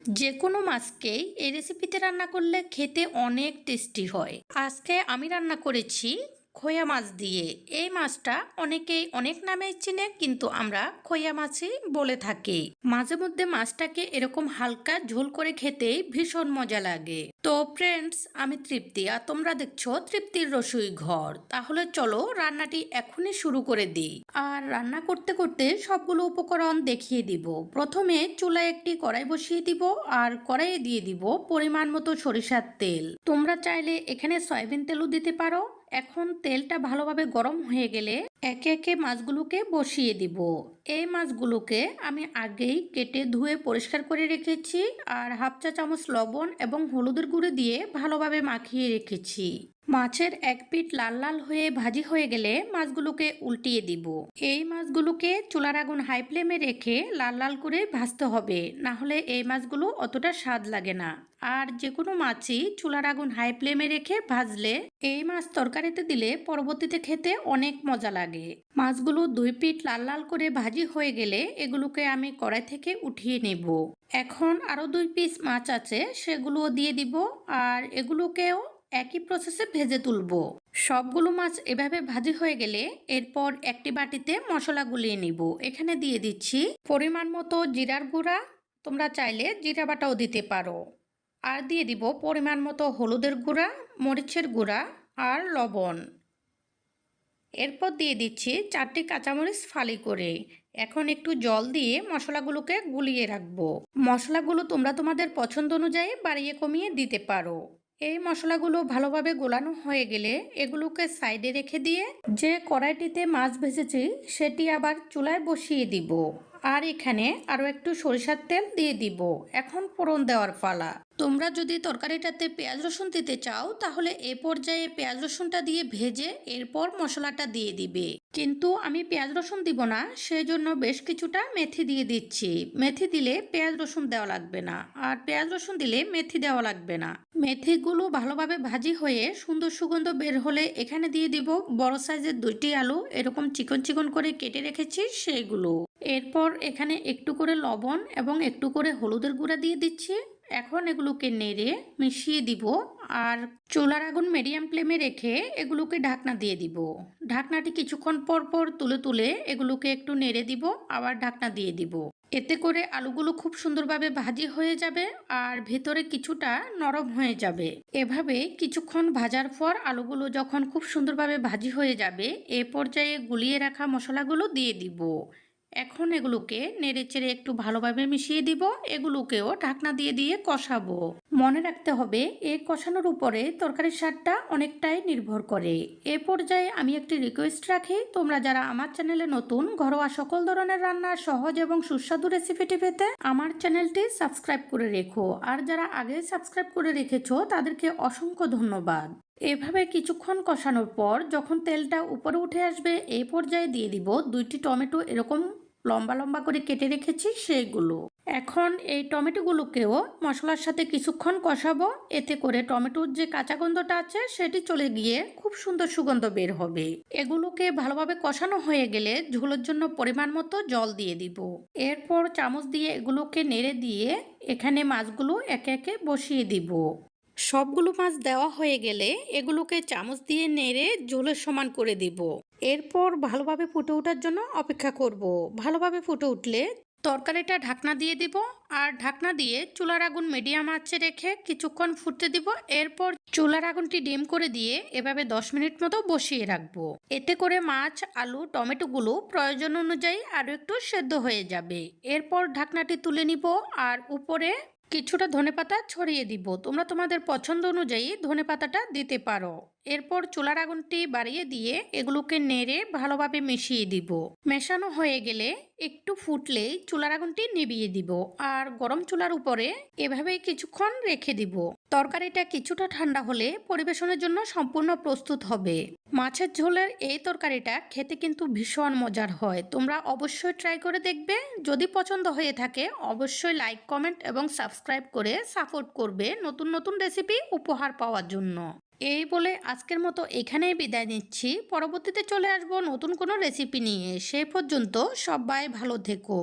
যে কোনো মাছকেই এই রেসিপিতে রান্না করলে খেতে অনেক টেস্টি হয়। আজকে আমি রান্না করেছি খোয়া মাছ দিয়ে। এই মাছটা অনেকেই অনেক নামে চিনে, কিন্তু আমরা খোয়া মাছই বলে থাকি। মাঝে মধ্যে মাছটাকে এরকম হালকা ঝোল করে খেতে ভীষণ মজা লাগে। তো ফ্রেন্ডস, আমি তৃপ্তি, আর তোমরা দেখছো তৃপ্তির রসুই ঘর। তাহলে চলো রান্নাটি এখনই শুরু করে দিই। আর রান্না করতে করতে সবগুলো উপকরণ দেখিয়ে দিব। প্রথমে চুলায় একটি কড়াই বসিয়ে দিব, আর কড়াইয়ে দিয়ে দিব পরিমাণ মতো সরিষার তেল। তোমরা চাইলে এখানে সয়াবিন তেলও দিতে পারো। এখন তেলটা ভালোভাবে গরম হয়ে গেলে একে একে মাছগুলোকে বসিয়ে দিব। এই মাছগুলোকে আমি আগেই কেটে ধুয়ে পরিষ্কার করে রেখেছি, আর হাফ চা চামচ লবণ এবং হলুদের গুঁড়ো দিয়ে ভালোভাবে মাখিয়ে রেখেছি। মাছের এক পিঠ লাল লাল হয়ে ভাজি হয়ে গেলে মাছগুলোকে উল্টিয়ে দিব। এই মাছগুলোকে চুলার আগুন হাই ফ্লেমে রেখে লাল লাল করে ভাজতে হবে, না হলে এই মাছগুলো অতটা স্বাদ লাগে না। আর যে কোনো মাছই চুলার আগুন হাই ফ্লেমে রেখে ভাজলে এই মাছ তরকারিতে দিলে পরবর্তীতে খেতে অনেক মজা লাগে। মাছগুলো দুই পিঠ লাল লাল করে ভাজি হয়ে গেলে এগুলোকে আমি কড়াই থেকে উঠিয়ে নেব। এখন আরো দুই পিস মাছ আছে, সেগুলোও দিয়ে দিব, আর এগুলোকেও একই প্রসেসে ভেজে তুলব। সবগুলো মাছ এভাবে ভাজি হয়ে গেলে এরপর একটি বাটিতে মশলা গুলিয়ে নিব। এখানে দিয়ে দিচ্ছি পরিমাণ মতো জিরার গুঁড়া, তোমরা চাইলে জিরা বাটাও দিতে পারো। আর দিয়ে দিব পরিমাণ মতো হলুদের গুঁড়া, মরিচের গুঁড়া আর লবণ। এরপর দিয়ে দিচ্ছি 4টি কাঁচামরিচ ফালি করে। এখন একটু জল দিয়ে মশলাগুলোকে গুলিয়ে রাখবো। মশলাগুলো তোমরা তোমাদের পছন্দ অনুযায়ী বাড়িয়ে কমিয়ে দিতে পারো। এই মশলাগুলো ভালোভাবে গোলানো হয়ে গেলে এগুলোকে সাইডে রেখে দিয়ে যে কড়াইটিতে মাছ ভেজেছি সেটি আবার চুলায় বসিয়ে দিব। আর এখানে আরো একটু সরিষার তেল দিয়ে দিব। এখন ফোড়ন দেওয়ার পালা। তোমরা যদি তরকারিটাতে পেঁয়াজ রসুন দিতে চাও তাহলে এ পর্যায়ে পেঁয়াজ রসুনটা দিয়ে ভেজে এরপর মশলাটা দিয়ে দিবে। কিন্তু আমি পেঁয়াজ রসুন দিব না, সেই জন্য বেশ কিছুটা মেথি দিয়ে দিচ্ছি। মেথি দিলে পেঁয়াজ রসুন দেওয়া লাগবে না, আর পেঁয়াজ রসুন দিলে মেথি দেওয়া লাগবে না। মেথিগুলো ভালোভাবে ভাজি হয়ে সুন্দর সুগন্ধ বের হলে এখানে দিয়ে দিব বড় সাইজের 2টি আলু, এরকম চিকন চিকন করে কেটে রেখেছি সেইগুলো। এরপর এখানে একটু করে লবণ এবং একটু করে হলুদের গুঁড়া দিয়ে দিচ্ছি। এখন এগুলোকে নেড়ে মিশিয়ে দিব, আর চুলার আগুন মিডিয়াম ফ্লেমে রেখে এগুলোকে ঢাকনা দিয়ে দিব। ঢাকনাটি কিছুক্ষণ পর পর তুলে তুলে এগুলোকে একটু নেড়ে দিব, আবার ঢাকনা দিয়ে দিব। এতে করে আলুগুলো খুব সুন্দরভাবে ভাজি হয়ে যাবে, আর ভেতরে কিছুটা নরম হয়ে যাবে। এভাবে কিছুক্ষণ ভাজার পর আলুগুলো যখন খুব সুন্দরভাবে ভাজি হয়ে যাবে, এ পর্যায়ে গুলিয়ে রাখা মশলাগুলো দিয়ে দিব। এখন এগুলোকে নেড়েচেড়ে একটু ভালোভাবে মিশিয়ে দিব। এগুলোকেও ঢাকনা দিয়ে দিয়ে কষাবো। মনে রাখতে হবে এই কষানোর উপরে তরকারির স্বাদটা অনেকটাই নির্ভর করে। এ পর্যায়ে আমি একটি রিকোয়েস্ট রাখি, তোমরা যারা আমার চ্যানেলে নতুন, ঘরোয়া সকল ধরনের রান্নার সহজ এবং সুস্বাদু রেসিপিটি পেতে আমার চ্যানেলটি সাবস্ক্রাইব করে রেখো। আর যারা আগে সাবস্ক্রাইব করে রেখেছো তাদেরকে অসংখ্য ধন্যবাদ। এভাবে কিছুক্ষণ কষানোর পর যখন তেলটা উপরে উঠে আসবে, এই পর্যায়ে দিয়ে দিব 2টি টমেটো এরকম লম্বা লম্বা করে কেটে রেখেছি সেইগুলো। এখন এই টমেটোগুলোকেও মশলার সাথে কিছুক্ষণ কষাবো। এতে করে টমেটোর যে কাঁচা গন্ধটা আছে সেটি চলে গিয়ে খুব সুন্দর সুগন্ধ বের হবে। এগুলোকে ভালোভাবে কষানো হয়ে গেলে ঝোলের জন্য পরিমাণ মতো জল দিয়ে দিব। এরপর চামচ দিয়ে এগুলোকে নেড়ে দিয়ে এখানে মাছগুলো একে একে বসিয়ে দিব। সবগুলো মাছ দেওয়া হয়ে গেলে এগুলোকে চামচ দিয়ে নেড়ে ঝোলের সমান করে দিব। এরপর ভালোভাবে ফুটে ওঠার জন্য অপেক্ষা করব। ভালোভাবে ফুটে উঠলে তরকারিটা ঢাকনা দিয়ে দিব, আর ঢাকনা দিয়ে চুলার আগুন মিডিয়াম আঁচে রেখে কিছুক্ষণ ফুটতে দিব। এরপর চুলার আগুনটি ডিম করে দিয়ে এভাবে 10 মিনিট মতো বসিয়ে রাখবো। এতে করে মাছ, আলু, টমেটোগুলো প্রয়োজন অনুযায়ী আরো একটু সেদ্ধ হয়ে যাবে। এরপর ঢাকনাটি তুলে নিব, আর উপরে কিছুটা ধনেপাতা ছড়িয়ে দিব। তোমরা তোমাদের পছন্দ অনুযায়ী ধনেপাতাটা দিতে পারো। এরপর চুলার আগুনটি বাড়িয়ে দিয়ে এগুলোকে নেড়ে ভালোভাবে মিশিয়ে দিব। মেশানো হয়ে গেলে একটু ফুটলেই চুলার আগুনটি নিভিয়ে দিব, আর গরম চুলার উপরে এভাবেই কিছুক্ষণ রেখে দিব। তরকারিটা কিছুটা ঠান্ডা হলে পরিবেশনের জন্য সম্পূর্ণ প্রস্তুত হবে। মাছের ঝোলের এই তরকারিটা খেতে কিন্তু ভীষণ মজার হয়। তোমরা অবশ্যই ট্রাই করে দেখবে। যদি পছন্দ হয়ে থাকে অবশ্যই লাইক, কমেন্ট এবং সাবস্ক্রাইব করে সাপোর্ট করবে নতুন নতুন রেসিপি উপহার পাওয়ার জন্য। এই বলে আজকের মতো এখানেই বিদায় নিচ্ছি। পরবর্তীতে চলে আসবো নতুন কোনো রেসিপি নিয়ে। সেই পর্যন্ত সবাই ভালো থেকো।